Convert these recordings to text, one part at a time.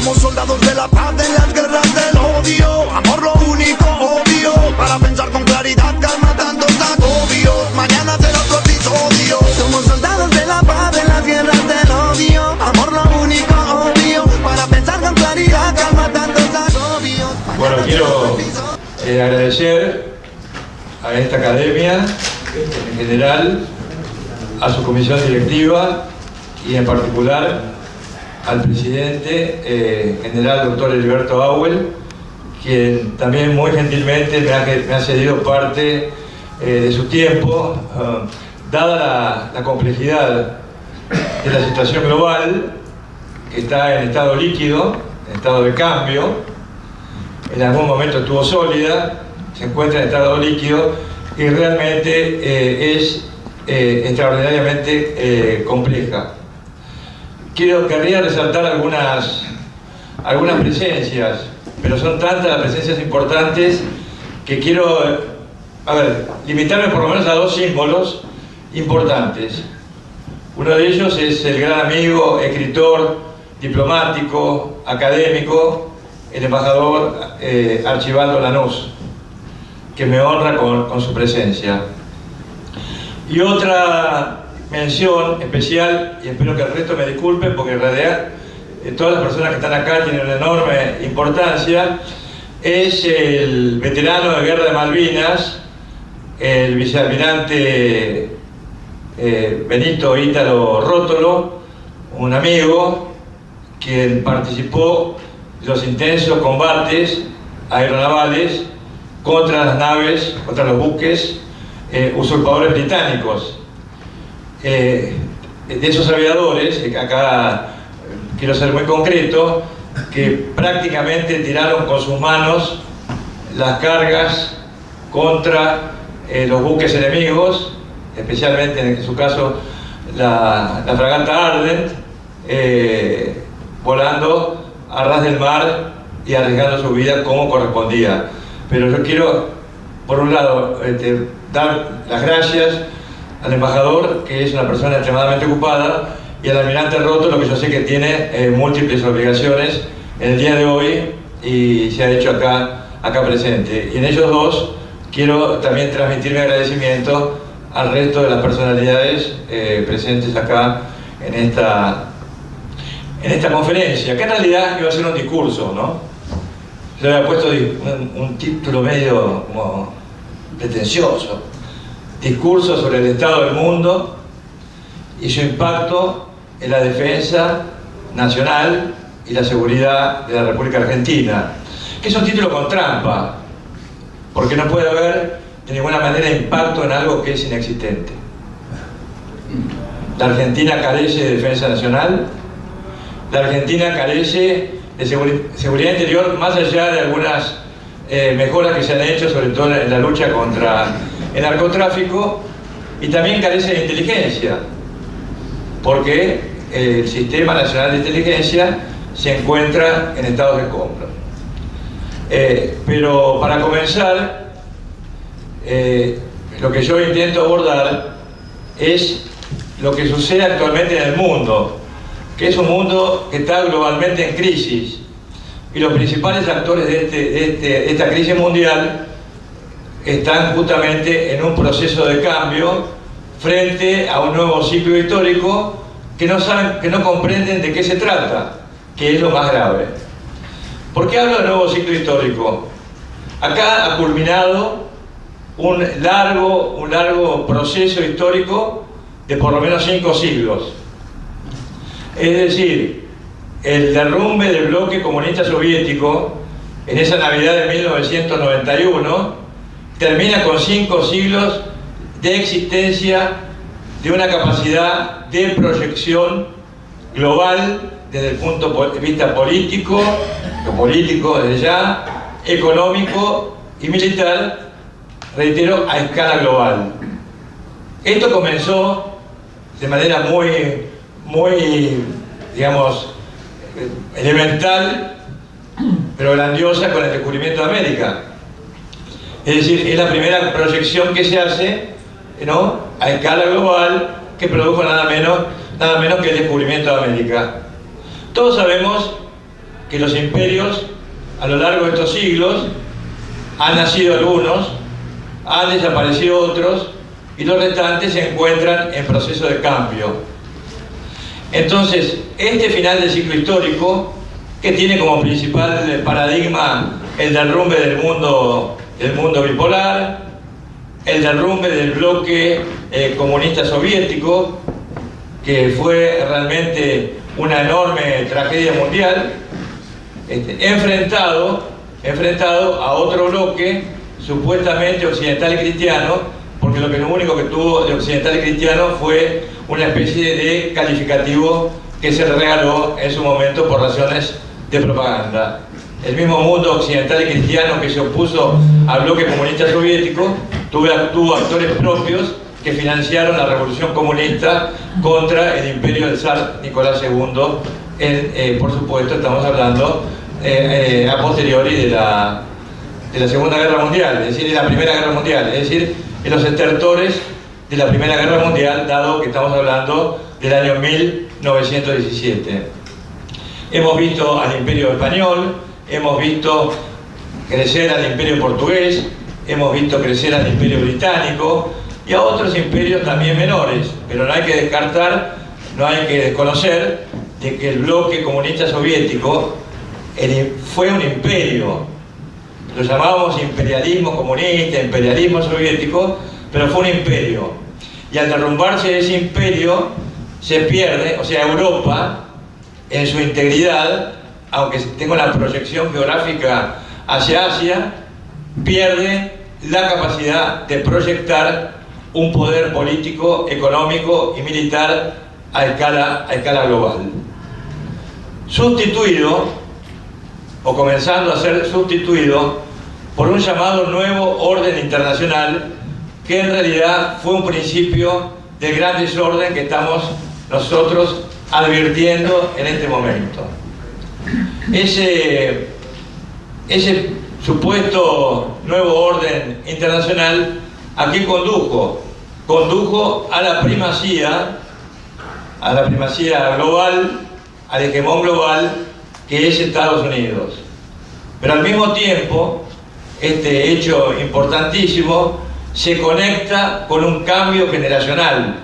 Somos soldados de la paz en las guerras del odio. Amor lo único obvio, para pensar con claridad, calma tantos agobios. Mañana será otro episodio. Somos soldados de la paz en las guerras del odio. Amor lo único obvio, para pensar con claridad, calma tantos agobios. Bueno, quiero agradecer a esta academia en general, a su comisión directiva y en particular al presidente general doctor Heriberto Auel, quien también muy gentilmente me ha cedido parte de su tiempo, dada la complejidad de la situación global, que está en estado líquido, en estado de cambio. En algún momento estuvo sólida, se encuentra en estado líquido y realmente es extraordinariamente compleja. Querría resaltar algunas presencias, pero son tantas las presencias importantes que quiero, limitarme por lo menos a dos símbolos importantes. Uno de ellos es el gran amigo, escritor, diplomático, académico, el embajador Archibaldo Lanús, que me honra con su presencia. Y otra mención especial, y espero que el resto me disculpen, porque en realidad todas las personas que están acá tienen una enorme importancia, es el veterano de Guerra de Malvinas, el vicealmirante Benito Ítalo Rótolo, un amigo quien participó de los intensos combates aeronavales contra las naves, contra los buques usurpadores británicos. De esos aviadores, acá quiero ser muy concreto, que prácticamente tiraron con sus manos las cargas contra los buques enemigos, especialmente en su caso la fragata Ardent, volando a ras del mar y arriesgando su vida como correspondía. Pero yo quiero, por un lado, dar las gracias al embajador, que es una persona extremadamente ocupada, y al almirante Rótolo, que yo sé que tiene múltiples obligaciones en el día de hoy y se ha hecho acá presente. Y en ellos dos quiero también transmitir mi agradecimiento al resto de las personalidades presentes acá en esta conferencia, que en realidad iba a ser un discurso, ¿no? Yo le había puesto un título medio como pretencioso: discurso sobre el estado del mundo y su impacto en la defensa nacional y la seguridad de la República Argentina, que es un título con trampa, porque no puede haber de ninguna manera impacto en algo que es inexistente. La Argentina carece de defensa nacional, la Argentina carece de seguridad interior, más allá de algunas mejoras que se han hecho, sobre todo en la lucha contra el narcotráfico, y también carece de inteligencia, porque el Sistema Nacional de Inteligencia se encuentra en estado de escombro. Pero para comenzar, lo que yo intento abordar es lo que sucede actualmente en el mundo, que es un mundo que está globalmente en crisis, y los principales actores de esta crisis mundial están justamente en un proceso de cambio frente a un nuevo ciclo histórico que no comprenden de qué se trata, que es lo más grave. ¿Por qué hablo de nuevo ciclo histórico? Acá ha culminado un largo proceso histórico de por lo menos 5 siglos. Es decir, el derrumbe del bloque comunista soviético en esa Navidad de 1991 termina con 5 siglos de existencia de una capacidad de proyección global desde el punto de vista político, desde ya, económico y militar, reitero, a escala global. Esto comenzó de manera muy, digamos, elemental, pero grandiosa, con el descubrimiento de América. Es decir, es la primera proyección que se hace, ¿no?, a escala global, que produjo nada menos que el descubrimiento de América. Todos sabemos que los imperios, a lo largo de estos siglos, han nacido algunos, han desaparecido otros, y los restantes se encuentran en proceso de cambio. Entonces, este final del ciclo histórico, que tiene como principal paradigma el derrumbe del mundo bipolar, el derrumbe del bloque comunista soviético, que fue realmente una enorme tragedia mundial, enfrentado a otro bloque supuestamente occidental y cristiano, porque lo único que tuvo de occidental y cristiano fue una especie de calificativo que se regaló en su momento por razones de propaganda. El mismo mundo occidental y cristiano que se opuso al bloque comunista soviético tuvo actores propios que financiaron la revolución comunista contra el imperio del zar Nicolás II. Por supuesto, estamos hablando a posteriori de la Segunda Guerra Mundial, es decir, de la Primera Guerra Mundial, es decir, en los estertores de la Primera Guerra Mundial, dado que estamos hablando del año 1917. Hemos visto al Imperio Español, hemos visto crecer al Imperio Portugués, hemos visto crecer al Imperio Británico y a otros imperios también menores, pero no hay que descartar, no hay que desconocer de que el bloque comunista soviético fue un imperio. Lo llamábamos imperialismo comunista, imperialismo soviético, pero fue un imperio. Y al derrumbarse ese imperio, se pierde, o sea, Europa, en su integridad, aunque tenga una proyección geográfica hacia Asia, pierde la capacidad de proyectar un poder político, económico y militar a escala global. Sustituido, o comenzando a ser sustituido, por un llamado nuevo orden internacional, que en realidad fue un principio del gran desorden que estamos nosotros advirtiendo en este momento. Ese supuesto nuevo orden internacional, ¿a qué condujo? Condujo a la primacía global, al hegemón global que es Estados Unidos. Pero al mismo tiempo, este hecho importantísimo se conecta con un cambio generacional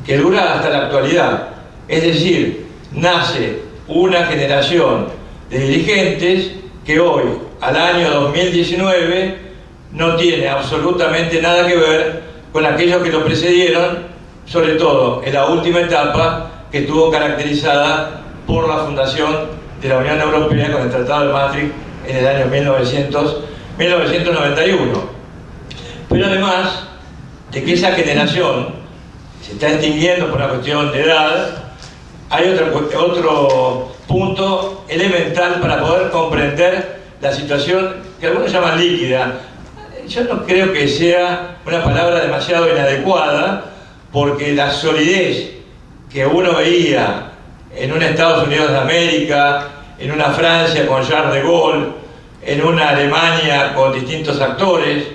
que dura hasta la actualidad. Es decir, nace una generación de dirigentes que hoy, al año 2019, no tiene absolutamente nada que ver con aquellos que lo precedieron, sobre todo en la última etapa que estuvo caracterizada por la fundación de la Unión Europea con el Tratado de Maastricht en el año 1991. Pero además de que esa generación se está extinguiendo por una cuestión de edad, hay otro punto elemental para poder comprender la situación que algunos llaman líquida. Yo no creo que sea una palabra demasiado inadecuada, porque la solidez que uno veía en un Estados Unidos de América, en una Francia con Charles de Gaulle, en una Alemania con distintos actores,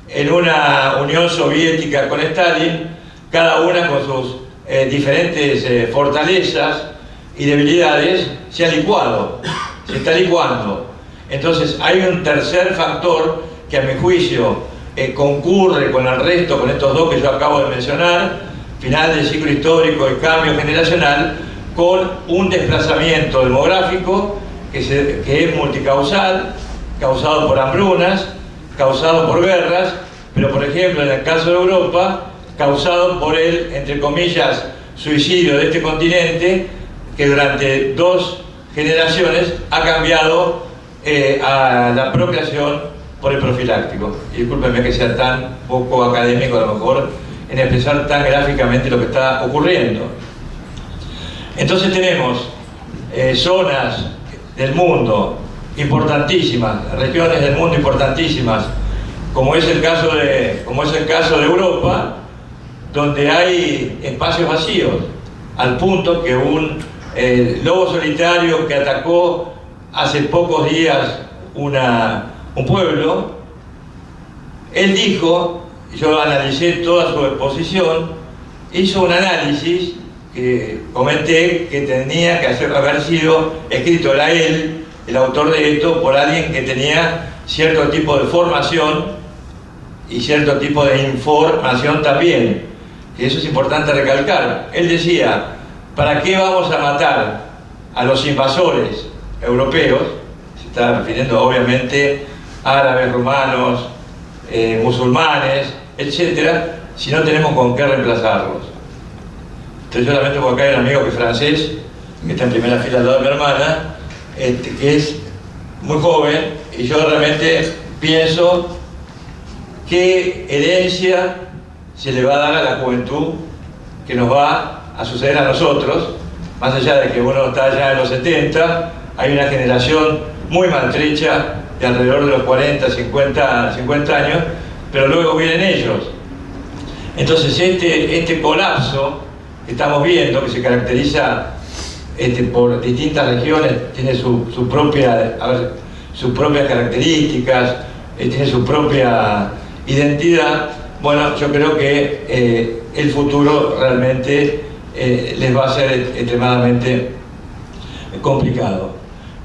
en una Unión Soviética con Stalin, cada una con sus diferentes fortalezas y debilidades, se ha licuado, se está licuando. Entonces hay un tercer factor que a mi juicio concurre con el resto, con estos dos que yo acabo de mencionar, final del ciclo histórico y cambio generacional, con un desplazamiento demográfico que es multicausal, causado por hambrunas, causado por guerras, pero por ejemplo en el caso de Europa, causado por el, entre comillas, suicidio de este continente, que durante 2 generaciones ha cambiado a la procreación por el profiláctico. Y discúlpenme que sea tan poco académico a lo mejor en expresar tan gráficamente lo que está ocurriendo. Entonces tenemos zonas del mundo importantísimas, regiones del mundo importantísimas, como es el caso de Europa, donde hay espacios vacíos, al punto que un lobo solitario que atacó hace pocos días un pueblo, él dijo, yo analicé toda su exposición, hizo un análisis que comenté que tenía que haber sido escrito, era él, el autor de esto, por alguien que tenía cierto tipo de formación y cierto tipo de información también, que eso es importante recalcar. Él decía, ¿para qué vamos a matar a los invasores europeos? Se está refiriendo obviamente a árabes, rumanos, musulmanes, etcétera, si no tenemos con qué reemplazarlos. Entonces yo lamento porque acá hay un amigo que es francés, que está en primera fila al lado de mi hermana, que es muy joven, y yo realmente pienso qué herencia se le va a dar a la juventud que nos va a suceder a nosotros, más allá de que uno está ya en los 70, hay una generación muy maltrecha de alrededor de los 40, 50 años, pero luego vienen ellos. Entonces este colapso que estamos viendo, que se caracteriza por distintas regiones, tiene sus propias características, tiene su propia identidad. Bueno, yo creo que el futuro realmente les va a ser extremadamente complicado.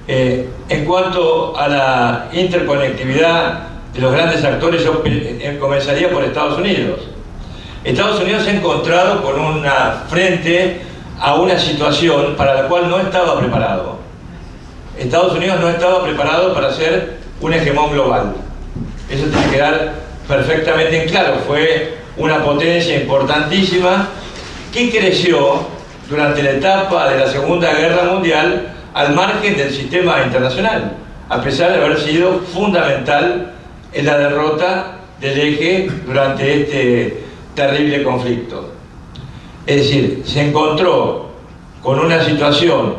En cuanto a la interconectividad de los grandes actores, yo comenzaría por Estados Unidos. Estados Unidos se ha encontrado con frente a una situación para la cual no estaba preparado. Estados Unidos no estaba preparado para ser un hegemón global. Eso tiene que quedar perfectamente en claro. Fue una potencia importantísima que creció durante la etapa de la Segunda Guerra Mundial al margen del sistema internacional, a pesar de haber sido fundamental en la derrota del eje durante este terrible conflicto. Es decir, se encontró con una situación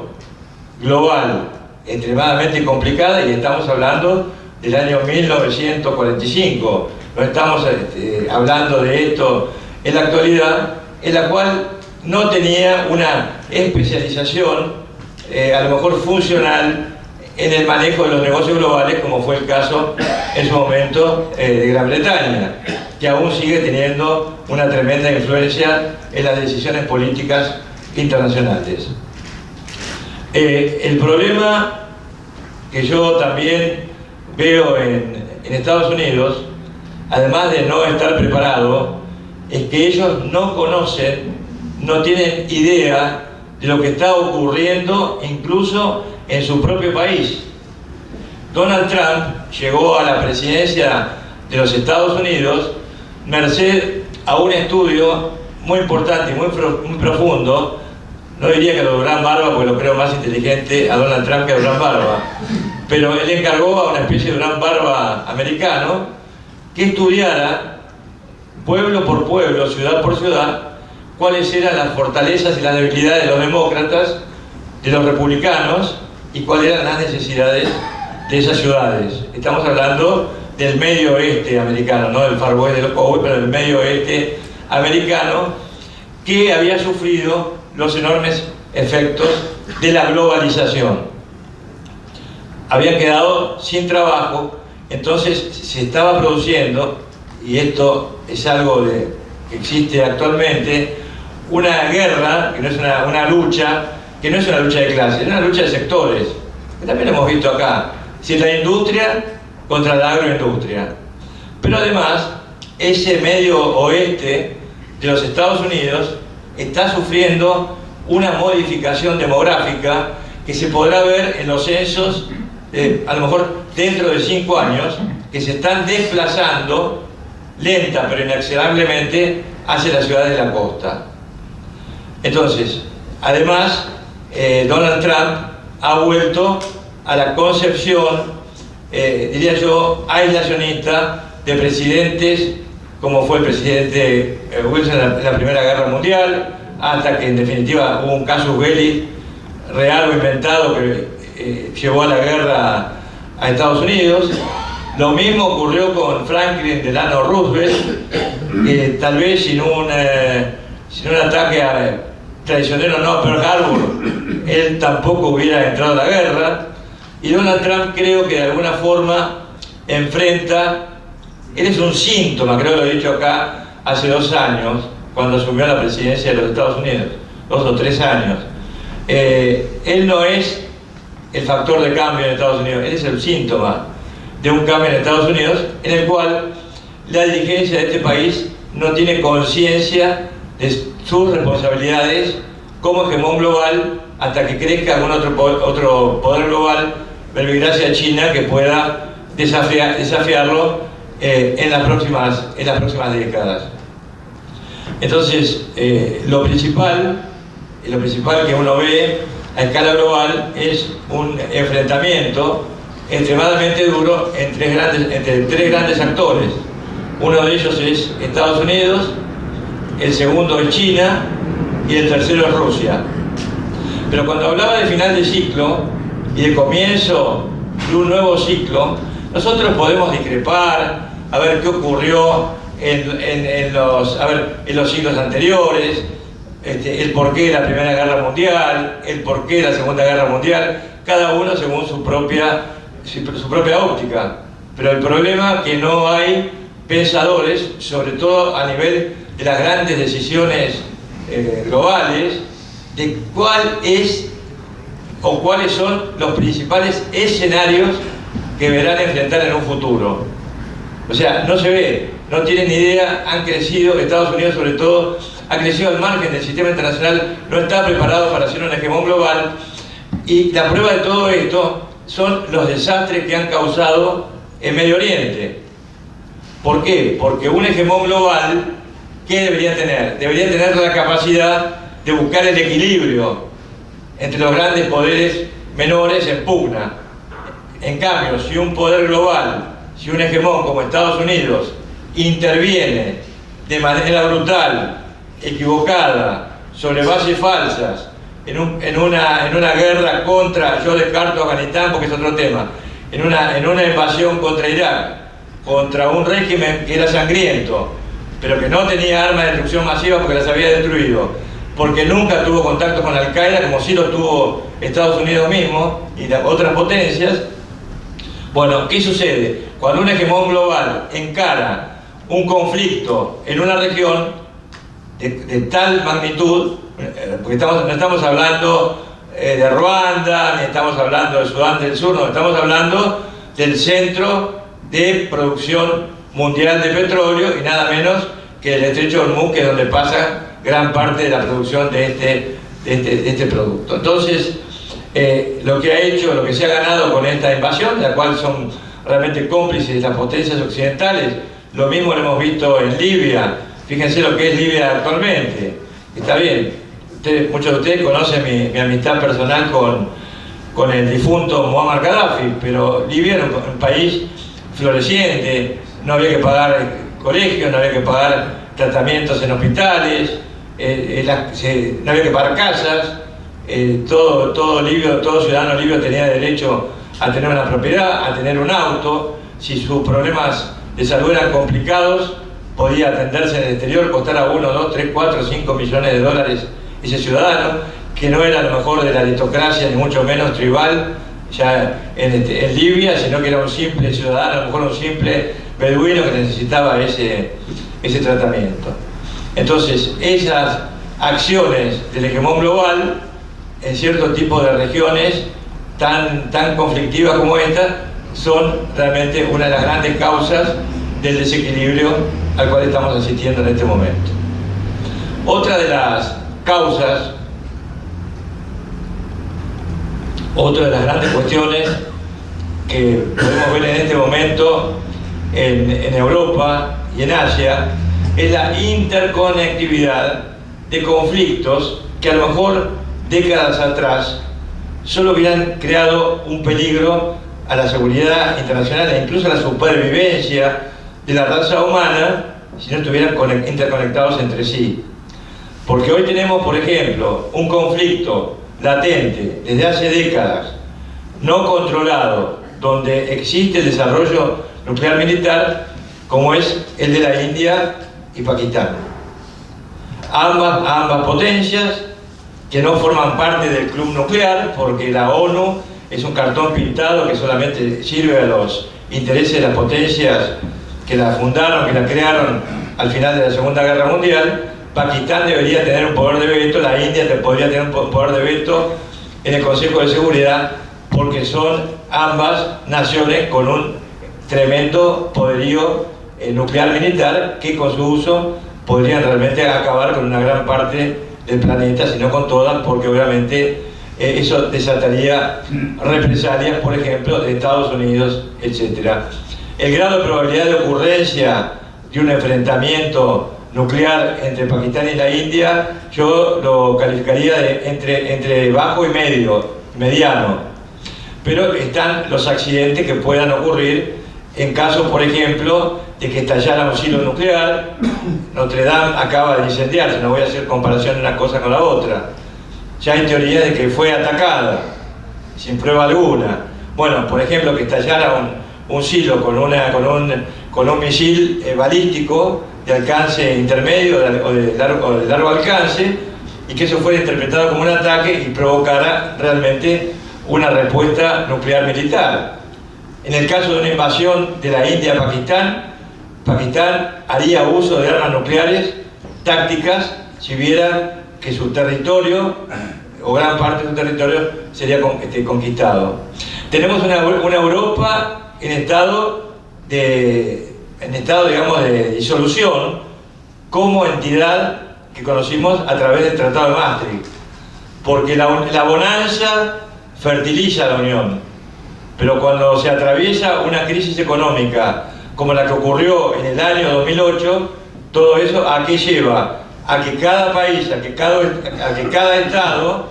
global extremadamente complicada, y estamos hablando del año 1945, no estamos hablando de esto en la actualidad, en la cual no tenía una especialización a lo mejor funcional en el manejo de los negocios globales, como fue el caso en su momento de Gran Bretaña, que aún sigue teniendo una tremenda influencia en las decisiones políticas internacionales. El problema que yo también veo en Estados Unidos, además de no estar preparado, es que ellos no conocen, no tienen idea de lo que está ocurriendo incluso en su propio país. Donald Trump llegó a la presidencia de los Estados Unidos merced a un estudio muy importante y muy profundo. No diría que lo Durán Barba, porque lo creo más inteligente a Donald Trump que a Durán Barba, pero él encargó a una especie de Durán Barba americano que estudiara pueblo por pueblo, ciudad por ciudad, cuáles eran las fortalezas y las debilidades de los demócratas, de los republicanos, y cuáles eran las necesidades de esas ciudades. Estamos hablando del medio oeste americano, no del far west del Cowboy, pero del medio oeste americano, que había sufrido los enormes efectos de la globalización. Habían quedado sin trabajo, entonces se estaba produciendo, y esto es algo que existe actualmente, una guerra, que no es una lucha, que no es una lucha de clases, es una lucha de sectores, que también lo hemos visto acá. Si la industria contra la agroindustria. Pero además, ese medio oeste de los Estados Unidos está sufriendo una modificación demográfica que se podrá ver en los censos, a lo mejor dentro de 5 años, que se están desplazando lenta pero inexorablemente hacia las ciudades de la costa. Entonces, además, Donald Trump ha vuelto a la concepción, diría yo, aislacionista de presidentes, como fue el presidente Wilson en la Primera Guerra Mundial, hasta que en definitiva hubo un casus belli real o inventado que llevó a la guerra a Estados Unidos. Lo mismo ocurrió con Franklin Delano Roosevelt, que tal vez sin un ataque traicionero no a Pearl Harbor, él tampoco hubiera entrado a la guerra. Y Donald Trump creo que de alguna forma enfrenta, él es un síntoma, creo que lo he dicho acá hace 2 años, cuando asumió la presidencia de los Estados Unidos, 2 o 3 años. Él no es el factor de cambio en Estados Unidos, él es el síntoma de un cambio en Estados Unidos en el cual la dirigencia de este país no tiene conciencia de sus responsabilidades como hegemón global hasta que crezca algún otro poder global, verbigracia China, que pueda desafiarlo en las próximas décadas. Entonces, lo principal que uno ve a escala global es un enfrentamiento extremadamente duro entre tres grandes actores. Uno de ellos es Estados Unidos, el segundo es China y el tercero es Rusia. Pero cuando hablaba de final de ciclo y de comienzo de un nuevo ciclo, nosotros podemos discrepar, a ver qué ocurrió en los siglos anteriores, el porqué de la Primera Guerra Mundial, el porqué de la Segunda Guerra Mundial, cada uno según su propia óptica. Pero el problema es que no hay pensadores, sobre todo a nivel de las grandes decisiones globales, de cuál es o cuáles son los principales escenarios que verán enfrentar en un futuro. O sea, no se ve, no tienen ni idea, han crecido, Estados Unidos sobre todo, ha crecido al margen del sistema internacional, no está preparado para ser un hegemón global, y la prueba de todo esto son los desastres que han causado en Medio Oriente. ¿Por qué? Porque un hegemón global, ¿qué debería tener? Debería tener la capacidad de buscar el equilibrio entre los grandes poderes menores en pugna. En cambio, si un poder global, si un hegemón como Estados Unidos interviene de manera brutal, equivocada, sobre bases falsas, en una guerra contra, yo descarto Afganistán porque es otro tema, en una invasión contra Irak, contra un régimen que era sangriento, pero que no tenía armas de destrucción masiva porque las había destruido, porque nunca tuvo contacto con Al-Qaeda, como sí lo tuvo Estados Unidos mismo y otras potencias. Bueno, ¿qué sucede? Cuando un hegemón global encara un conflicto en una región de tal magnitud, porque no estamos hablando de Ruanda, ni estamos hablando de Sudán del Sur, no, estamos hablando del centro de producción mundial de petróleo y nada menos que el estrecho de Hormuz, que es donde pasa gran parte de la producción de este producto. Entonces, lo que se ha ganado con esta invasión, de la cual son realmente cómplices las potencias occidentales, lo mismo lo hemos visto en Libia. Fíjense lo que es Libia actualmente. Está bien, muchos de ustedes conocen mi amistad personal con el difunto Muammar Gaddafi, pero Libia era un país floreciente, no había que pagar colegios, no había que pagar tratamientos en hospitales, no había que pagar casas, todo ciudadano libio tenía derecho a tener una propiedad, a tener un auto. Si sus problemas de salud eran complicados, podía atenderse en el exterior, costar a 1, 2, 3, 4, 5 millones de dólares ese ciudadano, que no era a lo mejor de la aristocracia, ni mucho menos tribal, ya en Libia, sino que era un simple ciudadano, a lo mejor un simple beduino que necesitaba ese tratamiento. Entonces, esas acciones del hegemón global en cierto tipo de regiones tan conflictivas como esta son realmente una de las grandes causas del desequilibrio al cual estamos asistiendo en este momento. Otra de las causas, otra de las grandes cuestiones que podemos ver en este momento en Europa y en Asia es la interconectividad de conflictos que a lo mejor décadas atrás solo hubieran creado un peligro a la seguridad internacional e incluso a la supervivencia de la raza humana si no estuvieran interconectados entre sí. Porque hoy tenemos, por ejemplo, un conflicto latente desde hace décadas, no controlado, donde existe el desarrollo nuclear militar, como es el de la India y Pakistán. Ambas potencias que no forman parte del club nuclear, porque la ONU es un cartón pintado que solamente sirve a los intereses de las potencias que la fundaron, que la crearon al final de la Segunda Guerra Mundial, Pakistán debería tener un poder de veto, la India podría tener un poder de veto en el Consejo de Seguridad, porque son ambas naciones con un tremendo poderío nuclear militar que con su uso podrían realmente acabar con una gran parte del planeta, si no con todas, porque obviamente eso desataría represalias, por ejemplo, de Estados Unidos, etc. El grado de probabilidad de ocurrencia de un enfrentamiento nuclear entre Pakistán y la India, yo lo calificaría de entre bajo y mediano. Pero están los accidentes que puedan ocurrir en caso, por ejemplo, de que estallara un silo nuclear. Notre Dame acaba de incendiarse, no voy a hacer comparación de una cosa con la otra. Ya hay teorías de que fue atacada, sin prueba alguna. Bueno, por ejemplo, que estallara un silo con un misil balístico de alcance intermedio o de largo alcance, y que eso fuera interpretado como un ataque y provocara realmente una respuesta nuclear militar. En el caso de una invasión de la India a Pakistán haría uso de armas nucleares tácticas si viera que su territorio, o gran parte de su territorio, sería conquistado. Tenemos una Europa en estado, digamos, de disolución como entidad que conocimos a través del Tratado de Maastricht, porque la bonanza fertiliza la Unión, pero cuando se atraviesa una crisis económica como la que ocurrió en el año 2008, todo eso ¿a qué lleva? A que cada país, a que cada Estado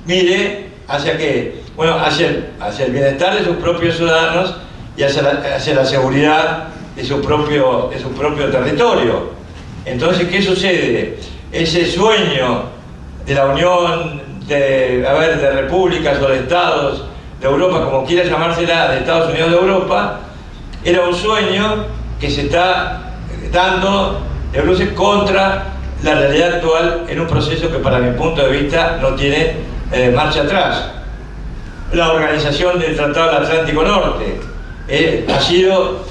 mire hacia qué, bueno, hacia el bienestar de sus propios ciudadanos y hacia la seguridad de su propio territorio. Entonces, ¿qué sucede? Ese sueño de la unión de repúblicas o de estados de Europa, como quiera llamársela, de Estados Unidos de Europa, era un sueño que se está dando de bruces contra la realidad actual en un proceso que, para mi punto de vista, no tiene marcha atrás. La organización del Tratado del Atlántico Norte ha sido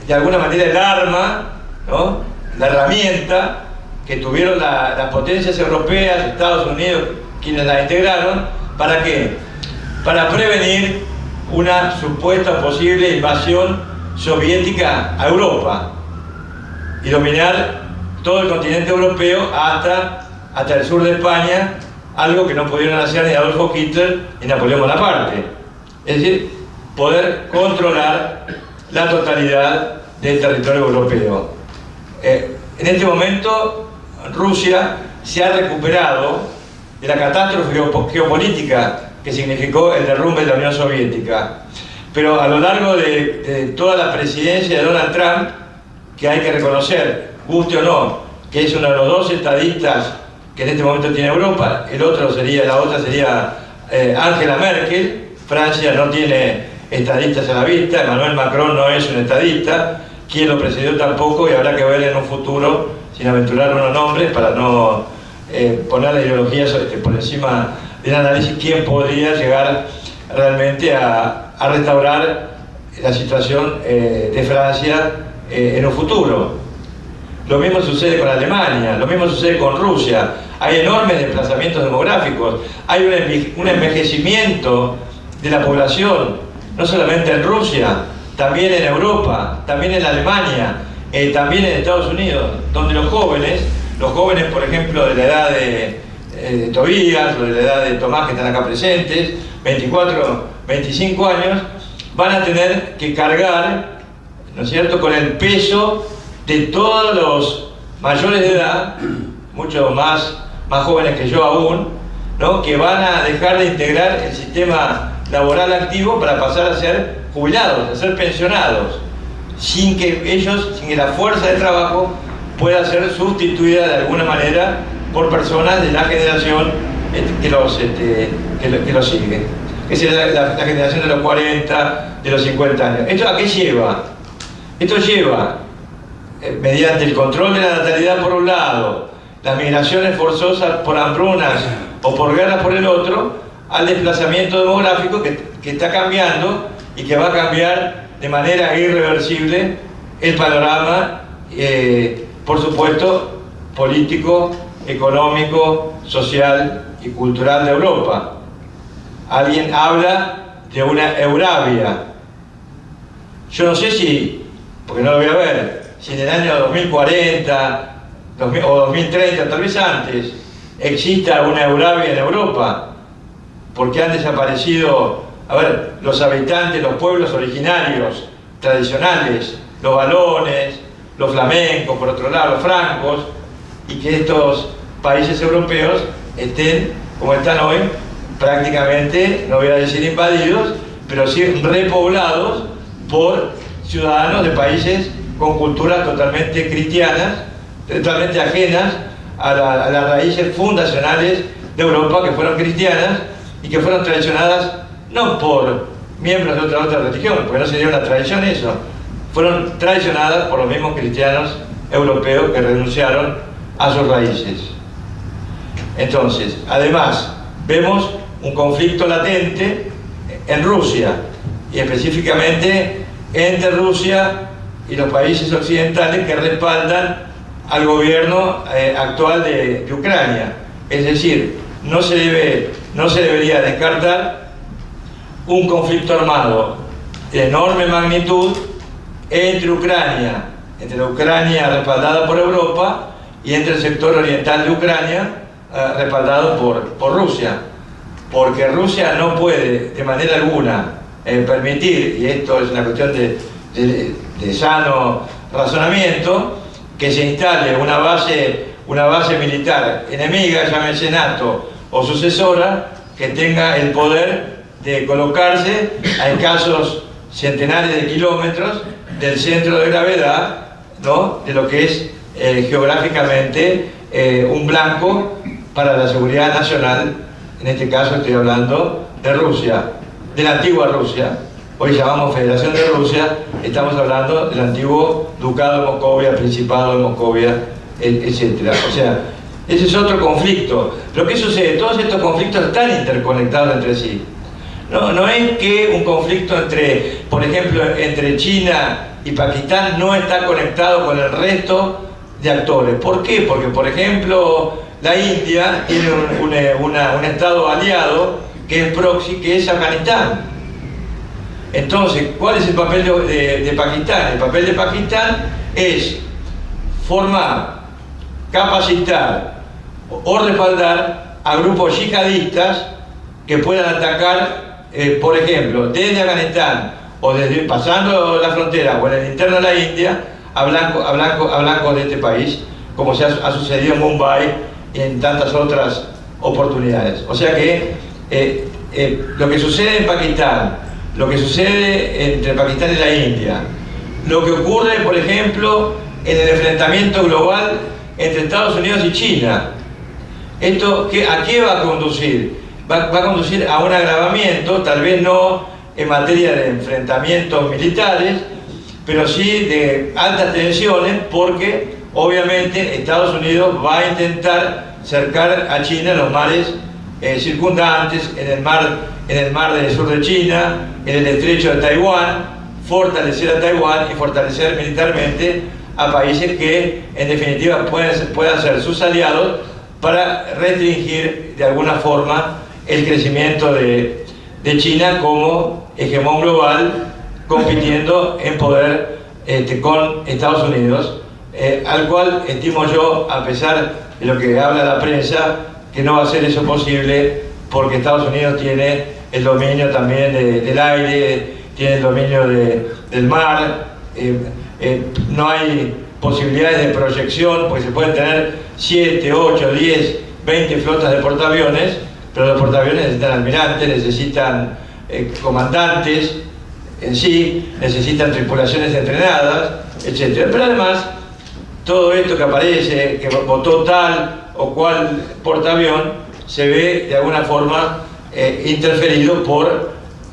de alguna manera el arma, ¿no?, la herramienta que tuvieron las potencias europeas, Estados Unidos, quienes la integraron. ¿Para qué? Para prevenir una supuesta posible invasión soviética a Europa y dominar todo el continente europeo hasta el sur de España, algo que no pudieron hacer ni Adolfo Hitler ni Napoleón Bonaparte. Es decir, poder controlar la totalidad del territorio europeo. En este momento, Rusia se ha recuperado de la catástrofe geopolítica que significó el derrumbe de la Unión Soviética. Pero a lo largo de toda la presidencia de Donald Trump, que hay que reconocer, guste o no, que es uno de los dos estadistas que en este momento tiene Europa, la otra sería Angela Merkel. Francia no tiene estadistas a la vista, Emmanuel Macron no es un estadista, quien lo precedió tampoco, y habrá que ver en un futuro, sin aventurar unos nombres, para no poner la ideología por encima del análisis, quién podría llegar realmente a restaurar la situación de Francia en un futuro. Lo mismo sucede con Alemania, lo mismo sucede con Rusia. Hay enormes desplazamientos demográficos, hay un envejecimiento de la población, no solamente en Rusia, también en Europa, también en Alemania, también en Estados Unidos, donde los jóvenes, por ejemplo, de la edad de Tobías o de la edad de Tomás, que están acá presentes, 24, 25 años, van a tener que cargar, ¿no es cierto?, con el peso de todos los mayores de edad, mucho más jóvenes que yo aún, ¿no?, que van a dejar de integrar el sistema laboral activo para pasar a ser jubilados, a ser pensionados, sin que la fuerza de trabajo pueda ser sustituida de alguna manera por personas de la generación que los sigue. Esa es la generación de los 40, de los 50 años. ¿Esto a qué lleva? Esto lleva, mediante el control de la natalidad por un lado, las migraciones forzosas por hambrunas o por guerras por el otro, al desplazamiento demográfico que está cambiando y que va a cambiar de manera irreversible el panorama, por supuesto, político económico, social y cultural de Europa. Alguien habla de una Eurabia. Yo no sé si, porque no lo voy a ver, si en el año 2040 o 2030, tal vez antes, exista una Eurabia en Europa, porque han desaparecido, a ver, los habitantes, los pueblos originarios, tradicionales, los valones, los flamencos, por otro lado, los francos, y que estos países europeos estén, como están hoy, prácticamente, no voy a decir invadidos, pero sí repoblados por ciudadanos de países con culturas totalmente cristianas, totalmente ajenas a las raíces fundacionales de Europa, que fueron cristianas y que fueron traicionadas no por miembros de otra religión, porque no se dio una traición eso, fueron traicionadas por los mismos cristianos europeos que renunciaron a sus raíces. Entonces, además, vemos un conflicto latente en Rusia, y específicamente entre Rusia y los países occidentales que respaldan al gobierno actual de Ucrania. Es decir, no se debería descartar un conflicto armado de enorme magnitud entre la Ucrania respaldada por Europa y entre el sector oriental de Ucrania respaldado por Rusia. Porque Rusia no puede de manera alguna permitir, y esto es una cuestión de sano razonamiento, que se instale una base militar enemiga, llámese NATO o sucesora, que tenga el poder de colocarse a escasos centenares de kilómetros del centro de gravedad, ¿no?, de lo que es geográficamente un blanco para la seguridad nacional. En este caso estoy hablando de Rusia, de la antigua Rusia. Hoy llamamos Federación de Rusia, estamos hablando del antiguo Ducado de Moscovia, Principado de Moscovia, etc. O sea, ese es otro conflicto. Pero ¿qué sucede? Todos estos conflictos están interconectados entre sí. No es que un conflicto entre, por ejemplo, entre China y Pakistán no está conectado con el resto de actores. ¿Por qué? Porque, por ejemplo, la India tiene un estado aliado que es proxy, que es Afganistán. Entonces, ¿cuál es el papel de Pakistán? El papel de Pakistán es formar, capacitar o respaldar a grupos yihadistas que puedan atacar, por ejemplo, desde Afganistán o pasando la frontera o en el interno de la India a blancos de este país, como ha sucedido en Mumbai y en tantas otras oportunidades. O sea que lo que sucede en Pakistán, lo que sucede entre Pakistán y la India, lo que ocurre, por ejemplo, en el enfrentamiento global entre Estados Unidos y China, ¿esto a qué va a conducir? Va a conducir a un agravamiento, tal vez no en materia de enfrentamientos militares, pero sí de altas tensiones, porque obviamente Estados Unidos va a intentar cercar a China en los mares circundantes, en el mar del sur de China, en el estrecho de Taiwán, fortalecer a Taiwán y fortalecer militarmente a países que en definitiva puedan ser sus aliados para restringir de alguna forma el crecimiento de China como hegemón global, compitiendo en poder con Estados Unidos, al cual estimo yo, a pesar de lo que habla la prensa, que no va a ser eso posible, porque Estados Unidos tiene el dominio también del aire, tiene el dominio del mar, no hay posibilidades de proyección, porque se pueden tener 7, 8, 10, 20 flotas de portaaviones, pero los portaaviones necesitan almirantes, necesitan comandantes en sí, necesitan tripulaciones entrenadas, etc. Pero además, todo esto que aparece, que votó tal o cual portaavión, se ve de alguna forma interferido por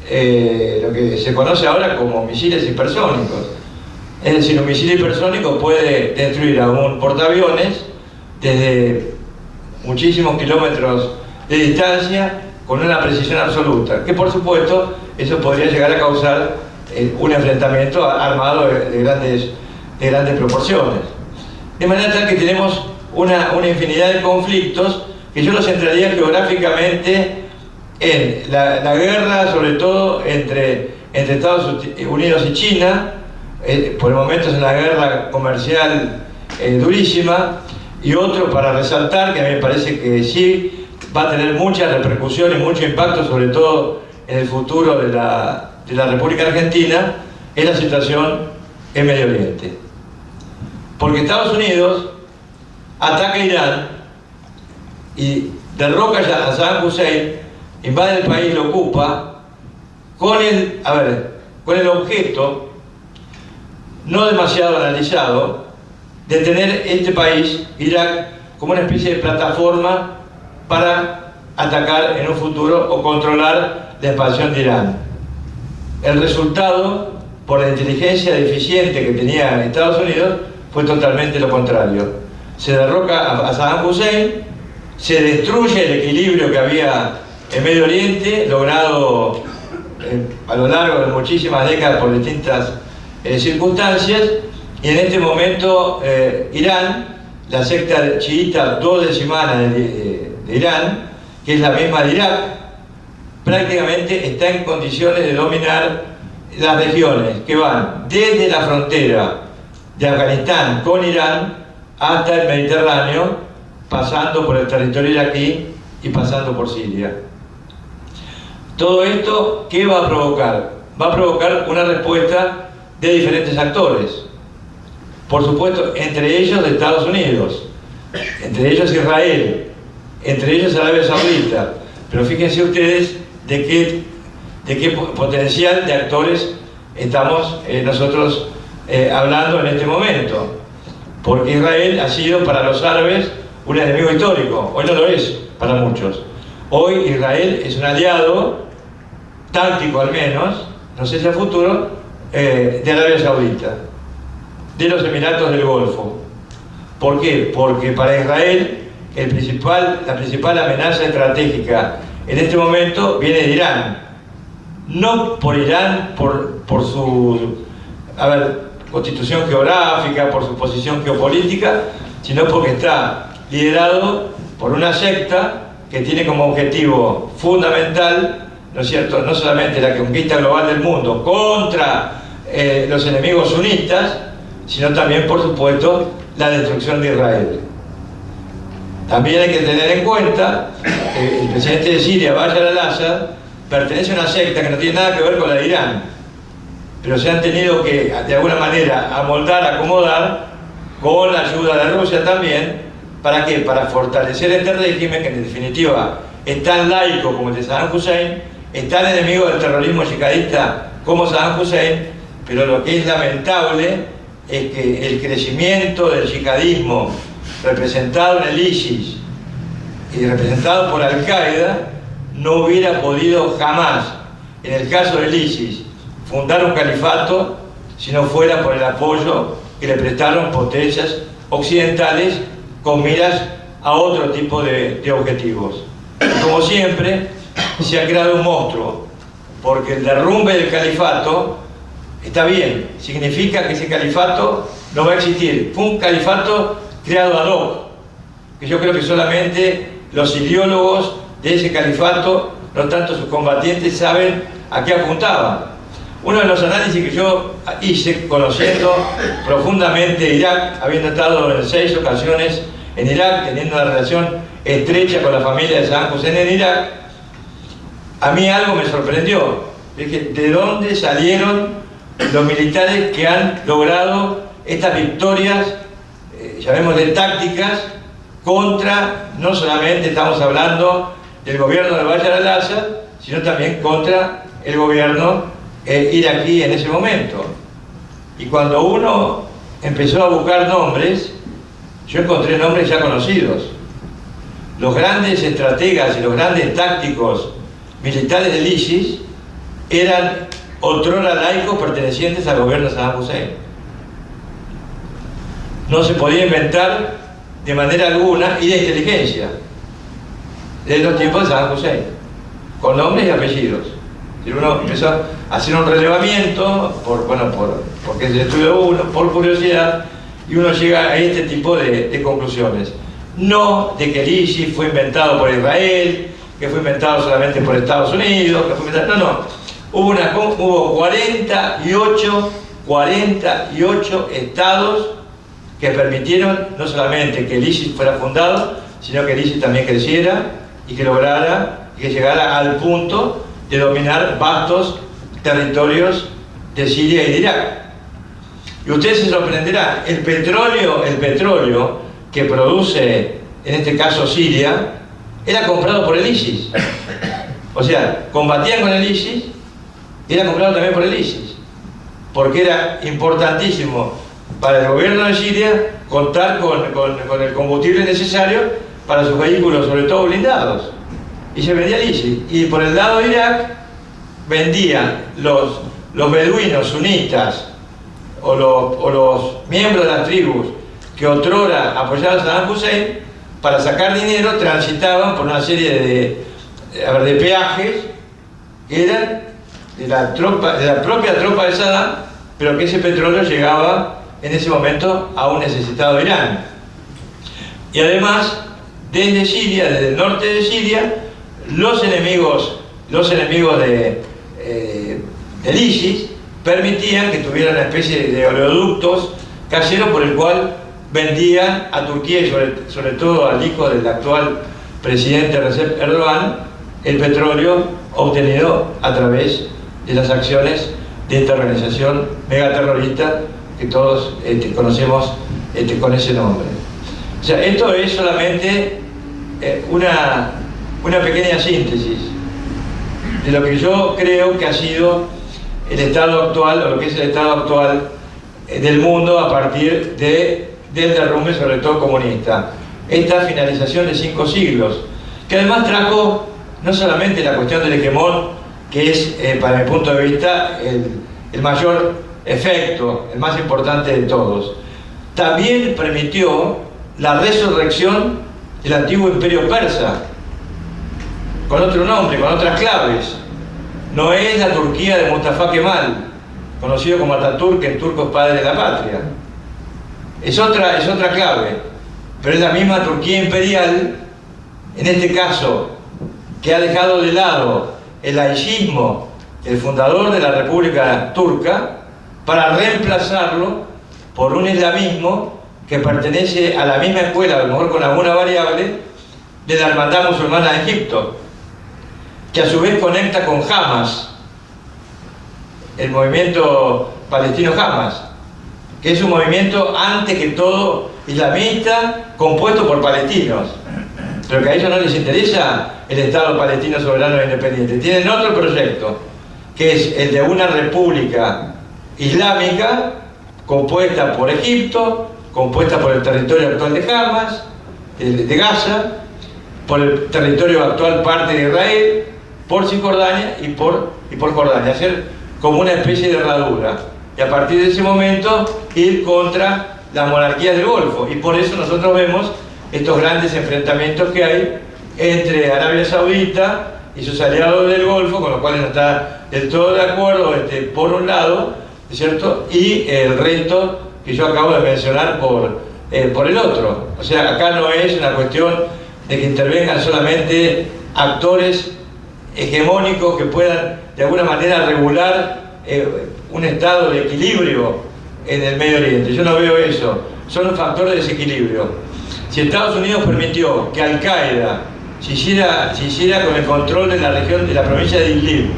lo que se conoce ahora como misiles hipersónicos. Es decir, un misil hipersónico puede destruir a un portaaviones desde muchísimos kilómetros de distancia con una precisión absoluta, que por supuesto eso podría llegar a causar un enfrentamiento armado de grandes proporciones. De manera tal que tenemos una infinidad de conflictos que yo los centraría geográficamente en la guerra, sobre todo entre Estados Unidos y China. Por el momento es una guerra comercial durísima, y otro para resaltar, que a mí me parece que sí va a tener muchas repercusiones, mucho impacto, sobre todo en el futuro de la República Argentina, es la situación en Medio Oriente. Porque Estados Unidos ataca a Irán y derroca a Saddam Hussein, invade el país, lo ocupa, con el objeto, no demasiado analizado, de tener este país, Irak, como una especie de plataforma para atacar en un futuro o controlar la expansión de Irán. El resultado, por la inteligencia deficiente que tenía Estados Unidos, fue totalmente lo contrario. Se derroca a Saddam Hussein, se destruye el equilibrio que había en Medio Oriente, logrado a lo largo de muchísimas décadas por distintas circunstancias, y en este momento Irán, la secta chiita duodecimana de Irán, que es la misma de Irak, prácticamente está en condiciones de dominar las regiones que van desde la frontera de Afganistán con Irán hasta el Mediterráneo, pasando por el territorio iraquí y pasando por Siria. Todo esto, ¿qué va a provocar? Va a provocar una respuesta de diferentes actores. Por supuesto, entre ellos de Estados Unidos, entre ellos Israel, entre ellos Arabia Saudita. Pero fíjense ustedes de qué potencial de actores estamos nosotros hablando en este momento. Porque Israel ha sido para los árabes un enemigo histórico. Hoy no lo es para muchos. Hoy Israel es un aliado, táctico al menos, no sé si a futuro, de Arabia Saudita, de los Emiratos del Golfo. ¿Por qué? Porque para Israel la principal amenaza estratégica en este momento viene de Irán. No por Irán, por su constitución geográfica, por su posición geopolítica, sino porque está liderado por una secta que tiene como objetivo fundamental, ¿no es cierto?, no solamente la conquista global del mundo contra los enemigos sunitas, sino también, por supuesto, la destrucción de Israel. También hay que tener en cuenta que el presidente de Siria, Bashar al-Assad, pertenece a una secta que no tiene nada que ver con la de Irán, pero se han tenido que, de alguna manera, acomodar con la ayuda de Rusia también. ¿Para qué? Para fortalecer este régimen, que en definitiva es tan laico como el de Saddam Hussein, es tan enemigo del terrorismo yihadista como Saddam Hussein, pero lo que es lamentable es que el crecimiento del yihadismo representado en el ISIS y representado por Al-Qaeda no hubiera podido jamás, en el caso del ISIS, fundar un califato si no fuera por el apoyo que le prestaron potencias occidentales con miras a otro tipo de objetivos. Como siempre, se ha creado un monstruo, porque el derrumbe del califato está bien, significa que ese califato no va a existir. Fue un califato creado ad hoc, que yo creo que solamente los ideólogos de ese califato, no tanto sus combatientes, saben a qué apuntaban. Uno de los análisis que yo hice, conociendo profundamente Irak, habiendo estado en 6 ocasiones en Irak, teniendo una relación estrecha con la familia de Saddam Hussein en Irak, a mí algo me sorprendió. Dije, ¿de dónde salieron los militares que han logrado estas victorias, llamémosle tácticas, contra, no solamente estamos hablando del gobierno de Bashar al-Assad, sino también contra el gobierno iraquí en ese momento? Y cuando uno empezó a buscar nombres, yo encontré nombres ya conocidos. Los grandes estrategas y los grandes tácticos militares del ISIS eran otrora laicos pertenecientes al gobierno de Saddam Hussein. No se podía inventar de manera alguna, y de inteligencia, desde los tiempos de Saddam Hussein, con nombres y apellidos. Y uno empezó a hacer un relevamiento, porque es el estudio de uno, por curiosidad, y uno llega a este tipo de conclusiones. no de que el ISIS fue inventado por Israel, que fue inventado solamente por Estados Unidos, que fue inventado, no. Hubo 48 estados que permitieron no solamente que el ISIS fuera fundado, sino que el ISIS también creciera y que lograra y que llegara al punto de dominar vastos territorios de Siria y de Irak. Y ustedes se sorprenderán, el petróleo que produce, en este caso Siria, era comprado por el ISIS. O sea, combatían con el ISIS y era comprado también por el ISIS. Porque era importantísimo para el gobierno de Siria contar con el combustible necesario para sus vehículos, sobre todo blindados. Y se vendía el ISIS. Y por el lado de Irak, vendían los beduinos sunitas o los miembros de las tribus que otrora apoyaban a Saddam Hussein, para sacar dinero transitaban por una serie de peajes que eran de la propia tropa de Saddam, pero que ese petróleo llegaba en ese momento a un necesitado Irán. Y además, desde Siria, desde el norte de Siria, los enemigos del ISIS permitían que tuviera una especie de oleoductos caseros por el cual vendían a Turquía y sobre todo al hijo del actual presidente Recep Erdogan el petróleo obtenido a través de las acciones de esta organización megaterrorista que todos conocemos con ese nombre. O sea, esto es solamente una pequeña síntesis de lo que yo creo que ha sido el estado actual, o lo que es el estado actual del mundo a partir del derrumbe, sobre todo comunista. Esta finalización de 5 siglos, que además trajo no solamente la cuestión del hegemón, que es, para mi punto de vista, el mayor efecto, el más importante de todos, también permitió la resurrección del antiguo imperio persa, con otro nombre, con otras claves. No es la Turquía de Mustafa Kemal, conocido como Atatürk, que en turco es padre de la patria. Es otra clave, pero es la misma Turquía imperial, en este caso, que ha dejado de lado el laïcismo, el fundador de la República Turca, para reemplazarlo por un islamismo que pertenece a la misma escuela, a lo mejor con alguna variable, de la Hermandad Musulmana de Egipto, que a su vez conecta con Hamas, el movimiento palestino Hamas, que es un movimiento antes que todo islamista, compuesto por palestinos, pero que a ellos no les interesa el Estado palestino soberano e independiente. Tienen otro proyecto, que es el de una república islámica compuesta por Egipto, compuesta por el territorio actual de Hamas, de Gaza, por el territorio actual parte de Israel, por Cisjordania y por Jordania, hacer como una especie de herradura, y a partir de ese momento ir contra las monarquías del Golfo. Y por eso nosotros vemos estos grandes enfrentamientos que hay entre Arabia Saudita y sus aliados del Golfo, con los cuales no está del todo de acuerdo por un lado, ¿cierto? Y el resto que yo acabo de mencionar por el otro. O sea, acá no es una cuestión de que intervengan solamente actores hegemónicos que puedan de alguna manera regular un estado de equilibrio en el Medio Oriente. Yo no veo eso. Son un factor de desequilibrio. Si Estados Unidos permitió que Al-Qaeda se hiciera con el control de la región, de la provincia de Idlib,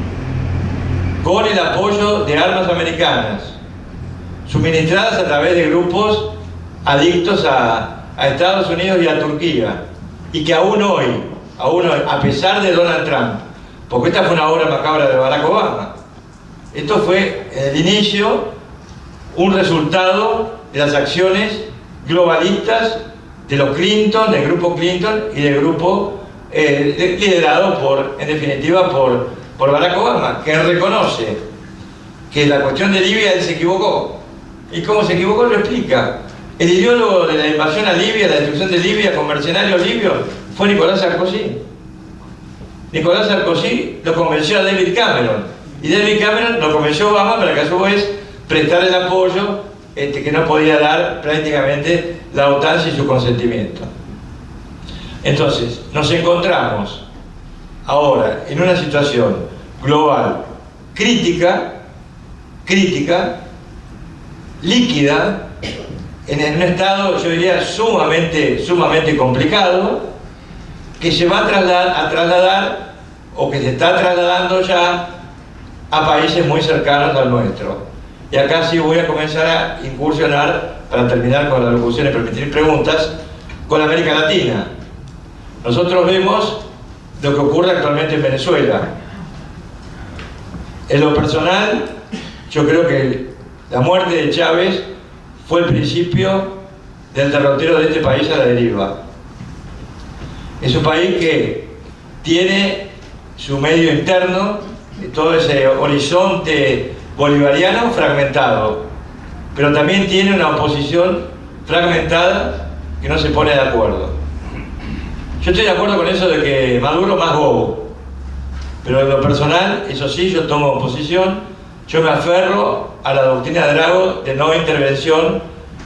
con el apoyo de armas americanas, suministradas a través de grupos adictos a Estados Unidos y a Turquía, y que aún hoy, a pesar de Donald Trump, porque esta fue una obra macabra de Barack Obama, esto fue en el inicio un resultado de las acciones globalistas de los Clinton, del grupo Clinton y del grupo liderado en definitiva por Barack Obama, que reconoce que la cuestión de Libia él se equivocó. ¿Y cómo se equivocó? Lo explica. El ideólogo de la invasión a Libia, la destrucción de Libia con mercenarios libios, fue Nicolás Sarkozy. Nicolás Sarkozy lo convenció a David Cameron, y David Cameron lo convenció a Obama para que a su vez prestar el apoyo que no podía dar prácticamente la OTAN sin su consentimiento. Entonces, nos encontramos ahora en una situación global crítica, líquida, en un estado, yo diría, sumamente complicado, que se va a trasladar, o que se está trasladando ya a países muy cercanos al nuestro. Y acá sí voy a comenzar a incursionar, para terminar con la locución y permitir preguntas, con América Latina. Nosotros vemos lo que ocurre actualmente en Venezuela. En lo personal, yo creo que la muerte de Chávez fue el principio del derrotero de este país a la deriva. Es un país que tiene su medio interno, todo ese horizonte bolivariano fragmentado, pero también tiene una oposición fragmentada que no se pone de acuerdo. Yo estoy de acuerdo con eso de que Maduro más bobo, pero en lo personal, eso sí, yo tomo posición, yo me aferro a la doctrina de Drago de no intervención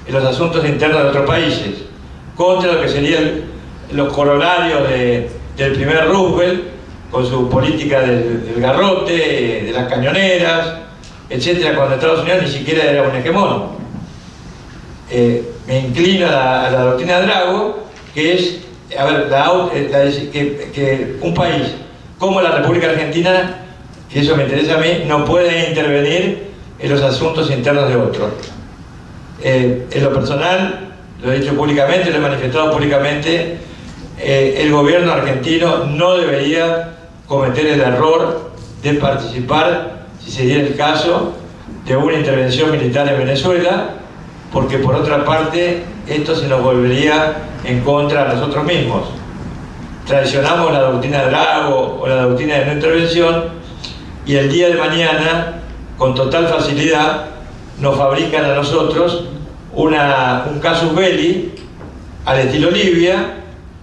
en los asuntos internos de otros países, contra lo que serían los corolarios del primer Roosevelt, con su política del garrote, de las cañoneras, etcétera, cuando Estados Unidos ni siquiera era un hegemón. Me inclino a la doctrina de Drago, que es, a ver, que un país como la República Argentina, que eso me interesa a mí, no puede intervenir en los asuntos internos de otros. En lo personal, lo he dicho públicamente, lo he manifestado públicamente, el gobierno argentino no debería cometer el error de participar, si se diera el caso, de una intervención militar en Venezuela, porque por otra parte esto se nos volvería en contra de nosotros mismos. Traicionamos la doctrina de Drago o la doctrina de no intervención, y el día de mañana, con total facilidad, nos fabrican a nosotros un casus belli al estilo Libia,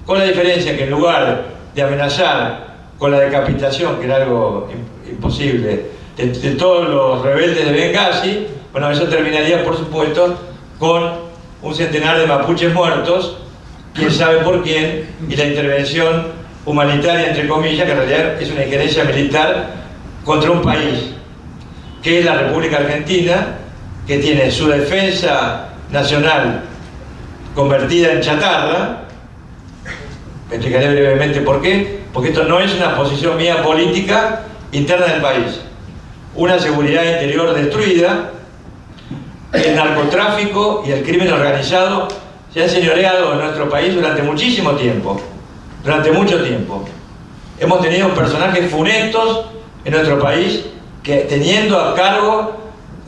con la diferencia que en lugar de amenazar con la decapitación, que era algo imposible, de todos los rebeldes de Benghazi, bueno, eso terminaría, por supuesto, con un centenar de mapuches muertos, quién sabe por quién, y la intervención humanitaria, entre comillas, que en realidad es una injerencia militar contra un país, que es la República Argentina, que tiene su defensa nacional convertida en chatarra. Me explicaré brevemente por qué, porque esto no es una posición mía política interna del país. Una seguridad interior destruida, el narcotráfico y el crimen organizado se han señoreado en nuestro país durante muchísimo tiempo, durante mucho tiempo. Hemos tenido personajes funestos en nuestro país que, teniendo a cargo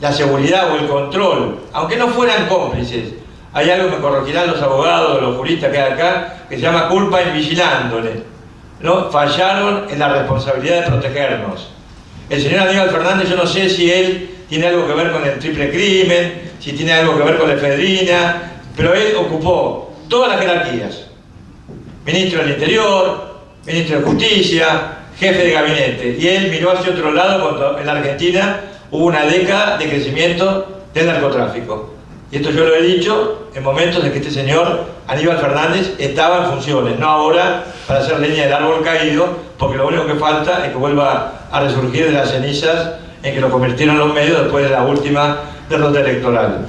la seguridad o el control, aunque no fueran cómplices, hay algo que me corregirán los abogados, los juristas que hay acá, que se llama culpa in vigilándole, ¿no? Fallaron en la responsabilidad de protegernos. El señor Aníbal Fernández, yo no sé si él tiene algo que ver con el triple crimen, si tiene algo que ver con la efedrina, pero él ocupó todas las jerarquías: ministro del Interior, ministro de Justicia, jefe de gabinete, y él miró hacia otro lado cuando en la Argentina hubo una década de crecimiento del narcotráfico. Y esto yo lo he dicho en momentos en que este señor Aníbal Fernández estaba en funciones, no ahora para hacer leña del árbol caído, porque lo único que falta es que vuelva a resurgir de las cenizas en que lo convirtieron los medios después de la última derrota electoral.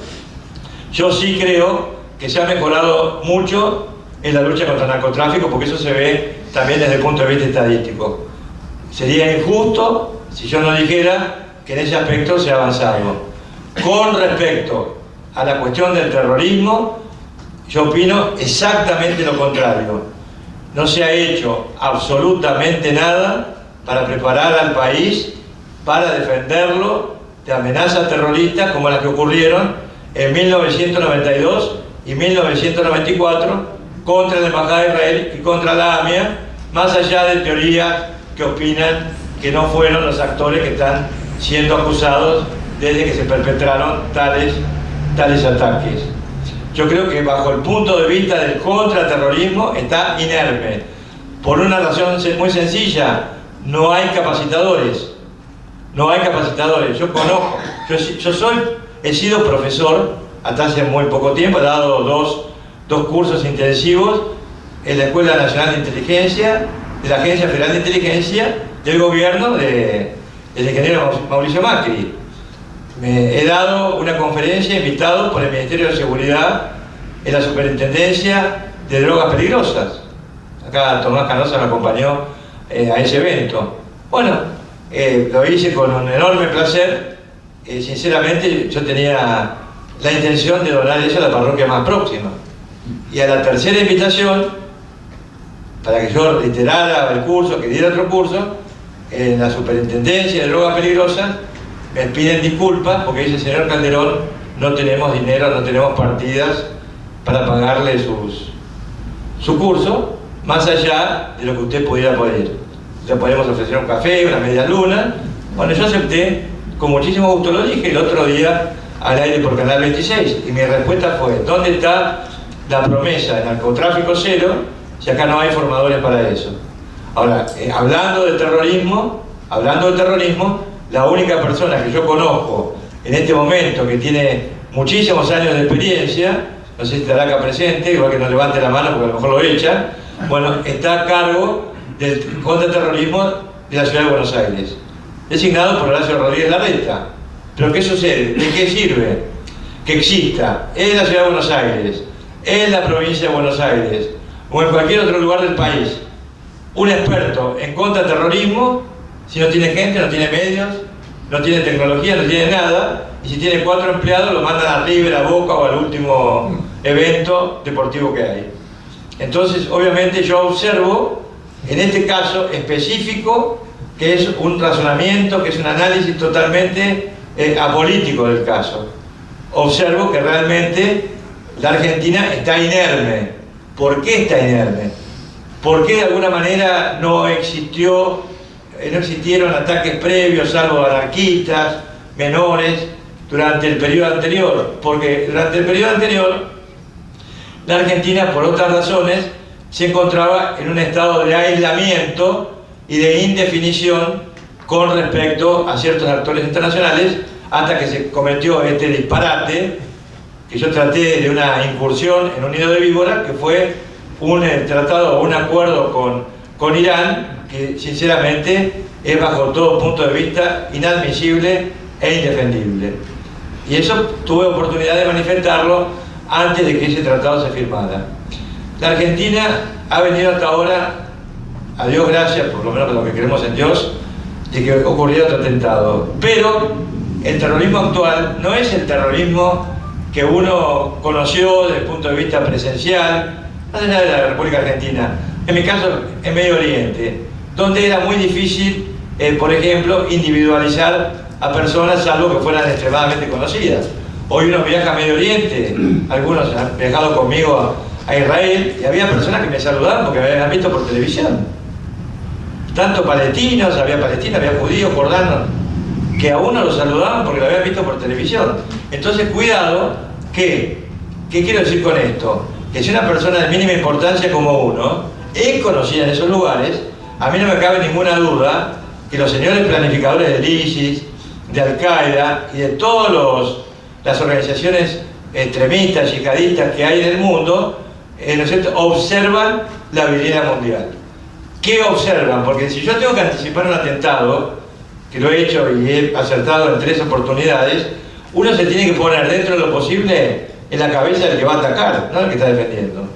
Yo sí creo que se ha mejorado mucho en la lucha contra el narcotráfico, porque eso se ve también desde el punto de vista estadístico. Sería injusto si yo no dijera que en ese aspecto se ha avanzado. Con respecto a la cuestión del terrorismo, yo opino exactamente lo contrario. No se ha hecho absolutamente nada para preparar al país para defenderlo de amenazas terroristas como las que ocurrieron en 1992 y 1994 contra la Embajada de Israel y contra la AMIA, más allá de teorías que opinan que no fueron los actores que están siendo acusados desde que se perpetraron tales ataques. Yo creo que bajo el punto de vista del contraterrorismo está inerme, por una razón muy sencilla: no hay capacitadores. No hay capacitadores. Yo conozco, he sido profesor hasta hace muy poco tiempo, he dado dos cursos intensivos en la Escuela Nacional de Inteligencia, de la Agencia Federal de Inteligencia, del gobierno del ingeniero Mauricio Macri. He dado una conferencia invitado por el Ministerio de Seguridad en la Superintendencia de Drogas Peligrosas. Acá Tomás Canosa me acompañó a ese evento. Bueno, lo hice con un enorme placer. Sinceramente, yo tenía la intención de donar eso a la parroquia más próxima. Y a la tercera invitación, para que yo reiterara el curso, que diera otro curso, en la Superintendencia de Drogas Peligrosas, me piden disculpas porque dice: señor Calderón, no tenemos dinero, no tenemos partidas para pagarle su curso, más allá de lo que usted pudiera pedir. Le podemos ofrecer un café, una media luna. Bueno, yo acepté, con muchísimo gusto lo dije el otro día al aire por Canal 26, y mi respuesta fue: ¿dónde está la promesa de narcotráfico cero si acá no hay formadores para eso? Ahora, hablando de terrorismo, la única persona que yo conozco en este momento que tiene muchísimos años de experiencia, no sé si estará acá presente, igual que no levante la mano porque a lo mejor lo echa, bueno, está a cargo del contraterrorismo de la Ciudad de Buenos Aires, designado por Horacio Rodríguez Larreta. ¿Pero qué sucede? ¿De qué sirve que exista en la Ciudad de Buenos Aires, en la provincia de Buenos Aires o en cualquier otro lugar del país un experto en contraterrorismo si no tiene gente, no tiene medios, no tiene tecnología, no tiene nada, y si tiene 4 empleados lo mandan a River, a Boca o al último evento deportivo que hay? Entonces, obviamente yo observo en este caso específico que es un razonamiento, que es un análisis totalmente apolítico del caso. Observo que realmente la Argentina está inerme. ¿Por qué está inerme? ¿Por qué de alguna manera no existieron ataques previos, salvo anarquistas, menores, durante el periodo anterior? Porque durante el periodo anterior la Argentina, por otras razones, se encontraba en un estado de aislamiento y de indefinición con respecto a ciertos actores internacionales, hasta que se cometió este disparate, que yo traté de una incursión en un nido de víbora, que fue un tratado o un acuerdo con Irán, que sinceramente es bajo todo punto de vista inadmisible e indefendible. Y eso tuve oportunidad de manifestarlo antes de que ese tratado se firmara. La Argentina ha venido hasta ahora, a Dios gracias, por lo menos lo que creemos en Dios, de que ocurriera otro atentado. Pero el terrorismo actual no es el terrorismo que uno conoció desde el punto de vista presencial, más allá de la República Argentina, en mi caso en Medio Oriente, donde era muy difícil, por ejemplo, individualizar a personas salvo que fueran extremadamente conocidas. Hoy uno viaja a Medio Oriente, algunos han viajado conmigo a Israel, y había personas que me saludaban porque me habían visto por televisión. Tanto palestinos, había judíos, jordanos, que a uno lo saludaban porque lo habían visto por televisión. Entonces, cuidado, ¿qué quiero decir con esto? Que si una persona de mínima importancia como uno es conocida en esos lugares, a mí no me cabe ninguna duda que los señores planificadores del ISIS, de Al-Qaeda y de todas las organizaciones extremistas, yihadistas que hay en el mundo, ¿no es cierto?, observan la virilidad mundial. ¿Qué observan? Porque si yo tengo que anticipar un atentado, que lo he hecho y he acertado en 3 oportunidades, uno se tiene que poner dentro de lo posible en la cabeza del que va a atacar, no del que está defendiendo.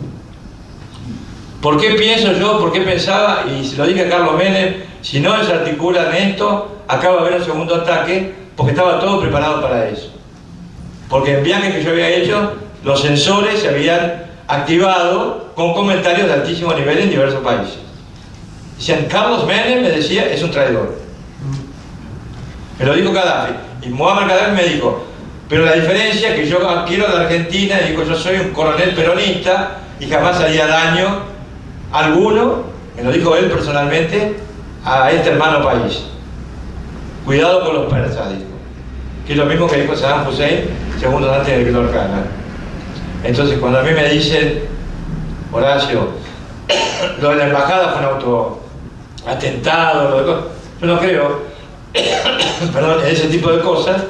¿Por qué pienso yo? ¿Por qué pensaba? Y se lo dije a Carlos Menem: si no desarticulan esto, acá va a haber un segundo ataque, porque estaba todo preparado para eso. Porque en viajes que yo había hecho, los sensores se habían activado con comentarios de altísimo nivel en diversos países. Decían: Carlos Menem, me decía, es un traidor. Me lo dijo Gaddafi. Y Muammar Gaddafi me dijo: pero la diferencia es que yo quiero a la Argentina, y digo, yo soy un coronel peronista y jamás haría daño alguno, me lo dijo él personalmente, a este hermano país. Cuidado con los persas, dijo. Que es lo mismo que dijo Saddam Hussein segundos antes de que lo ahorcaran. Entonces, cuando a mí me dicen: Horacio, lo de la embajada fue un autoatentado, yo no creo, perdón, en ese tipo de cosas,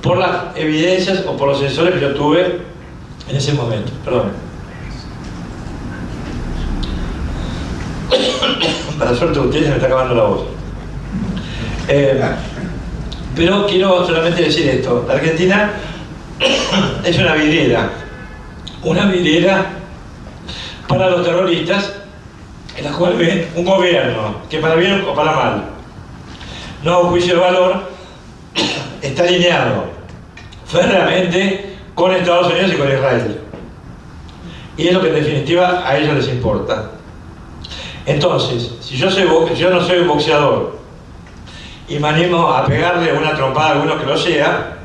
por las evidencias o por los sensores que yo tuve en ese momento. Perdón. Para suerte de ustedes se me está acabando la voz. Pero quiero solamente decir esto. La Argentina es una vidriera para los terroristas, en la cual ven un gobierno que, para bien o para mal, no hago juicio de valor, está alineado férreamente con Estados Unidos y con Israel. Y es lo que en definitiva a ellos les importa. Entonces, si yo no soy un boxeador y me animo a pegarle una trompada a alguno que lo sea,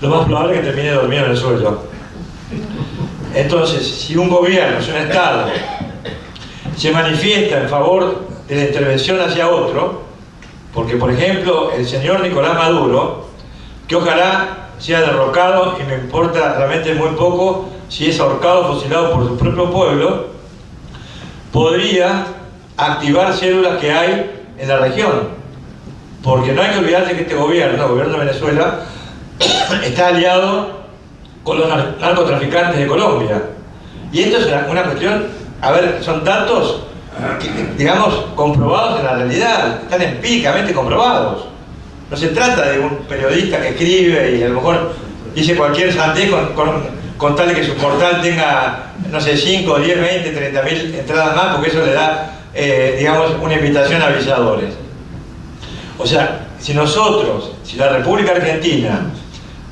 lo más probable es que termine dormido en el suelo. Entonces, si un gobierno, si un Estado, se manifiesta en favor de la intervención hacia otro, porque por ejemplo el señor Nicolás Maduro, que ojalá sea derrocado, y me importa realmente muy poco si es ahorcado o fusilado por su propio pueblo, podría activar células que hay en la región. Porque no hay que olvidarse que este gobierno, el gobierno de Venezuela, está aliado con los narcotraficantes de Colombia. Y esto es una cuestión, a ver, son datos, digamos, comprobados en la realidad, están empíricamente comprobados. No se trata de un periodista que escribe y a lo mejor dice cualquier sandez con tal de que su portal tenga, no sé, 5, 10, 20, 30 mil entradas más, porque eso le da, digamos, una invitación a avisadores. O sea, si la República Argentina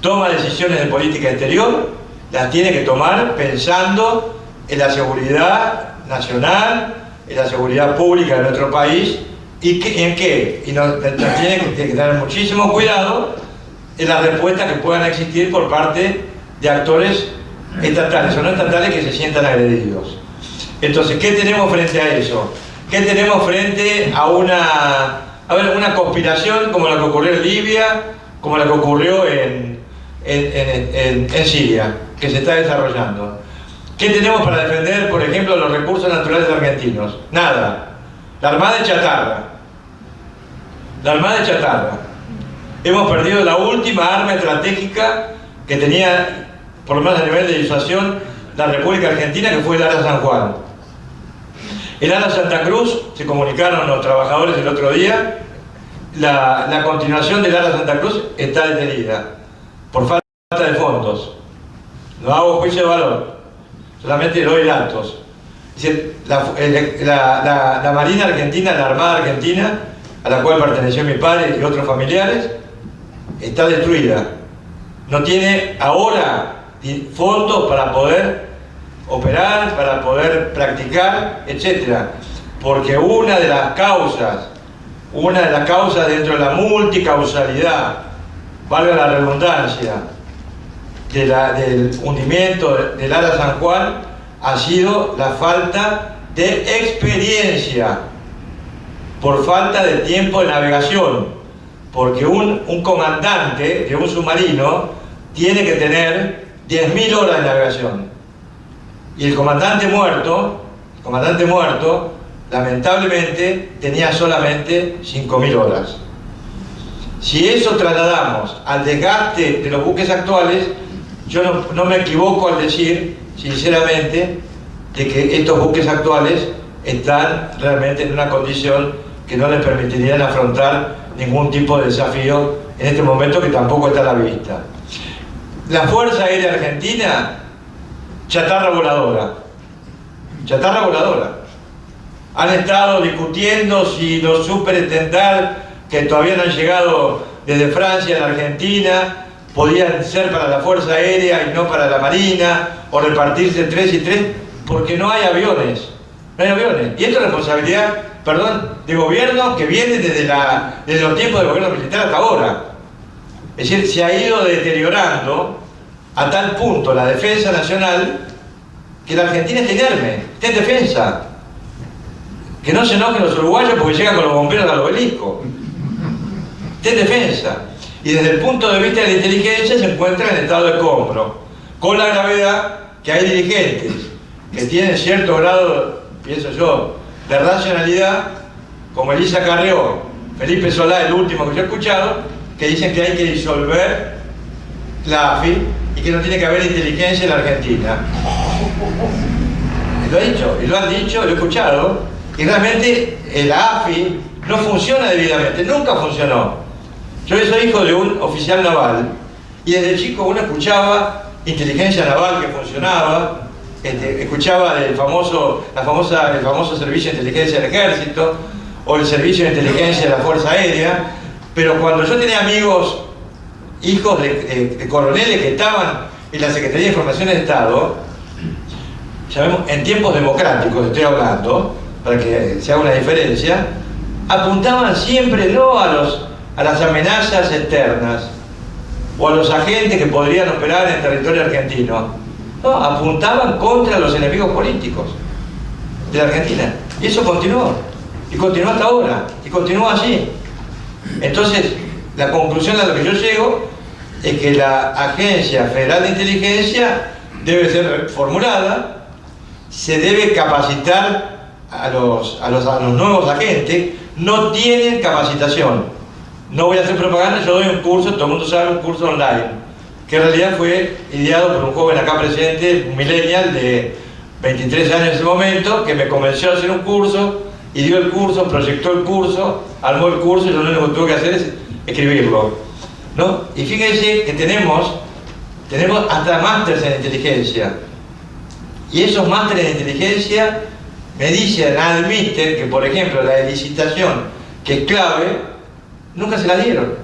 toma decisiones de política exterior, las tiene que tomar pensando en la seguridad nacional, en la seguridad pública de nuestro país, y en qué. Y nos tiene que tener muchísimo cuidado en las respuestas que puedan existir por parte de actores estatales o no estatales que se sientan agredidos. Entonces, ¿qué tenemos frente a eso? ¿Qué tenemos frente a una conspiración como la que ocurrió en Libia, como la que ocurrió en Siria, que se está desarrollando? ¿Qué tenemos para defender, por ejemplo, los recursos naturales argentinos? Nada. La Armada es chatarra. La Armada es chatarra. Hemos perdido la última arma estratégica que tenía, por lo menos a nivel de disuasión, la República Argentina, que fue el ARA San Juan. El ARA Santa Cruz, se comunicaron los trabajadores el otro día, la continuación del ARA Santa Cruz está detenida por falta de fondos. No hago juicio de valor, solamente doy datos. Es decir, la Marina Argentina, la Armada Argentina, a la cual perteneció mi padre y otros familiares, está destruida. No tiene ahora fondos para poder operar, para poder practicar, etc. Porque una de las causas dentro de la multicausalidad, valga la redundancia, del hundimiento del ARA San Juan, ha sido la falta de experiencia, por falta de tiempo de navegación, porque un comandante de un submarino tiene que tener 10.000 horas de navegación, y el comandante muerto, lamentablemente, tenía solamente 5.000 horas. Si eso trasladamos al desgaste de los buques actuales, yo no me equivoco al decir, sinceramente, de que estos buques actuales están realmente en una condición que no les permitirían afrontar ningún tipo de desafío en este momento, que tampoco está a la vista. La Fuerza Aérea Argentina, chatarra voladora. Chatarra voladora. Han estado discutiendo si los superestendal que todavía no han llegado desde Francia a la Argentina podían ser para la Fuerza Aérea y no para la Marina, o repartirse 3 y 3, porque no hay aviones. No hay aviones. Y esto es responsabilidad, de gobierno que viene desde los tiempos del gobierno militar hasta ahora. Es decir, se ha ido deteriorando a tal punto la defensa nacional que la Argentina está inerme, está en defensa. Que no se enojen los uruguayos porque llegan con los bomberos al obelisco. Está en defensa. Y desde el punto de vista de la inteligencia se encuentra en estado de compro, con la gravedad que hay dirigentes que tienen cierto grado, pienso yo, de racionalidad, como Elisa Carrió, Felipe Solá, el último que yo he escuchado, que dicen que hay que disolver la AFI y que no tiene que haber inteligencia en la Argentina. Y lo ha dicho, y lo han dicho, lo he escuchado, Y realmente la AFI no funciona debidamente, nunca funcionó. Yo soy hijo de un oficial naval y desde chico uno escuchaba inteligencia naval que funcionaba, escuchaba el famoso servicio de inteligencia del ejército o el servicio de inteligencia de la Fuerza Aérea, pero cuando yo tenía amigos, hijos de coroneles que estaban en la Secretaría de Información de Estado, sabemos, en tiempos democráticos estoy hablando, para que se haga una diferencia, apuntaban siempre no a las amenazas externas o a los agentes que podrían operar en territorio argentino, no, apuntaban contra los enemigos políticos de la Argentina. Y eso continuó, y continuó hasta ahora, y continúa así. Entonces, la conclusión a la que yo llego es que la Agencia Federal de Inteligencia debe ser formulada, se debe capacitar a los nuevos agentes, no tienen capacitación. No voy a hacer propaganda, yo doy un curso, todo el mundo sabe, un curso online, que en realidad fue ideado por un joven acá presente, un millennial de 23 años en ese momento, que me convenció a hacer un curso, y dio el curso, proyectó el curso, armó el curso, y yo lo único que tuve que hacer es escribirlo, ¿no? Y fíjense que tenemos hasta másteres en inteligencia, y esos másteres en inteligencia me dicen, admiten que, por ejemplo, la licitación, que es clave, nunca se la dieron.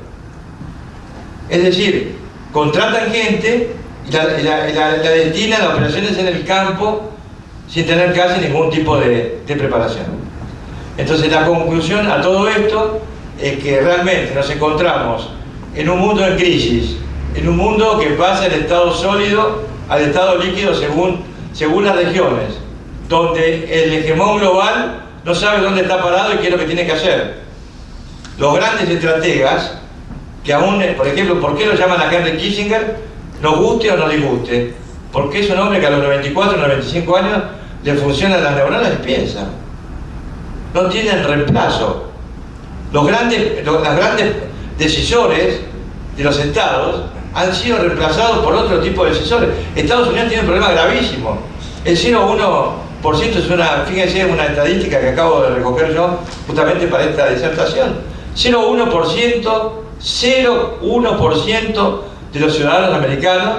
Es decir, contratan gente y la destinan a operaciones en el campo sin tener casi ningún tipo de preparación. Entonces la conclusión a todo esto es que realmente nos encontramos en un mundo en crisis, en un mundo que pasa del estado sólido al estado líquido según las regiones, donde el hegemón global no sabe dónde está parado y qué es lo que tiene que hacer. Los grandes estrategas, que aún, por ejemplo, ¿por qué lo llaman a Henry Kissinger? Nos guste o nos disguste. Porque es un hombre que a los 94 o 95 años le funcionan las neuronas y piensa. No tienen reemplazo. Los grandes decisores de los estados han sido reemplazados por otro tipo de decisores. Estados Unidos tiene un problema gravísimo. El 0,1% es fíjense, una estadística que acabo de recoger yo justamente para esta disertación. 0,1% de los ciudadanos americanos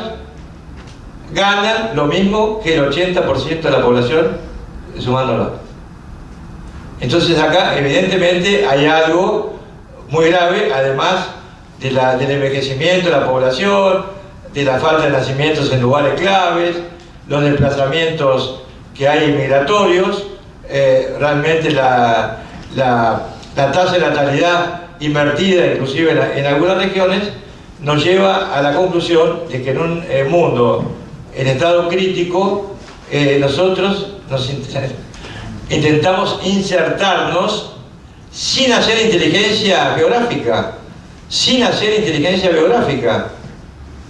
ganan lo mismo que el 80% de la población sumándolo. Entonces acá evidentemente hay algo muy grave, además del envejecimiento de la población, de la falta de nacimientos en lugares claves, los desplazamientos que hay migratorios, realmente la tasa de natalidad invertida inclusive en algunas regiones nos lleva a la conclusión de que en un mundo en estado crítico nosotros intentamos insertarnos sin hacer inteligencia geográfica,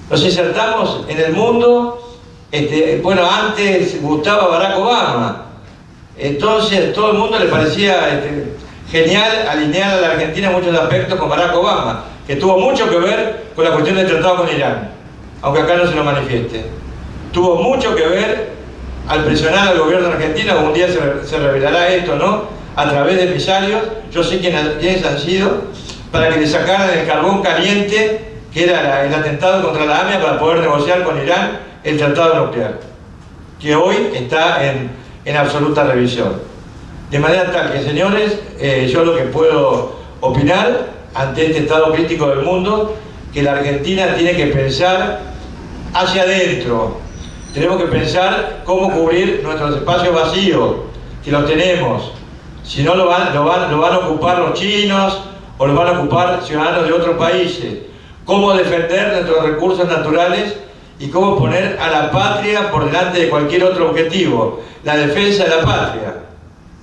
nos insertamos en el mundo, antes gustaba Barack Obama, entonces todo el mundo le parecía genial alinear a la Argentina en muchos aspectos con Barack Obama, que tuvo mucho que ver con la cuestión del tratado con Irán, aunque acá no se lo manifieste. Tuvo mucho que ver al presionar al gobierno argentino, algún día se revelará esto, ¿no? A través de emisarios, yo sé quiénes han sido, para que le sacaran el carbón caliente, que era el atentado contra la AMIA, para poder negociar con Irán el tratado nuclear, que hoy está en absoluta revisión. De manera tal que, señores, yo lo que puedo opinar ante este estado crítico del mundo, que la Argentina tiene que pensar hacia adentro. Tenemos que pensar cómo cubrir nuestros espacios vacíos, que los tenemos. Si no lo van a ocupar los chinos o los van a ocupar ciudadanos de otros países. Cómo defender nuestros recursos naturales y cómo poner a la patria por delante de cualquier otro objetivo. La defensa de la patria.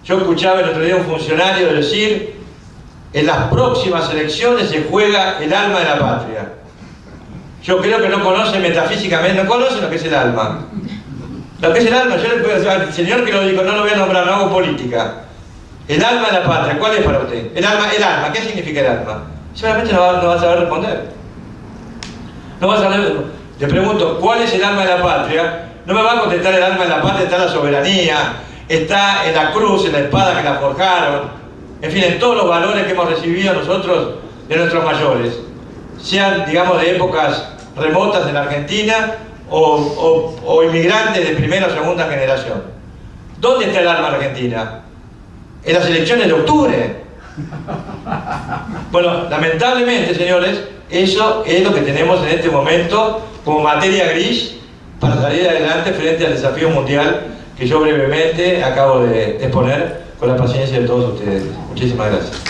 Yo escuchaba el otro día un funcionario decir: en las próximas elecciones se juega el alma de la patria. Yo creo que no conocen metafísicamente, no conocen lo que es el alma. Lo que es el alma, yo le puedo decir al señor que lo dijo, no lo voy a nombrar, no hago política. El alma de la patria, ¿cuál es para usted? El alma, ¿qué significa el alma? Seguramente no va a saber responder. No va a saber. Le pregunto, ¿cuál es el alma de la patria? No me va a contestar el alma de la patria, está la soberanía, está en la cruz, en la espada que la forjaron, en fin, en todos los valores que hemos recibido nosotros de nuestros mayores, sean, digamos, de épocas remotas en la Argentina o inmigrantes de primera o segunda generación. ¿Dónde está el alma argentina? En las elecciones de octubre. Bueno, lamentablemente, señores, eso es lo que tenemos en este momento como materia gris para salir adelante frente al desafío mundial que yo brevemente acabo de exponer con la paciencia de todos ustedes. Muchísimas gracias.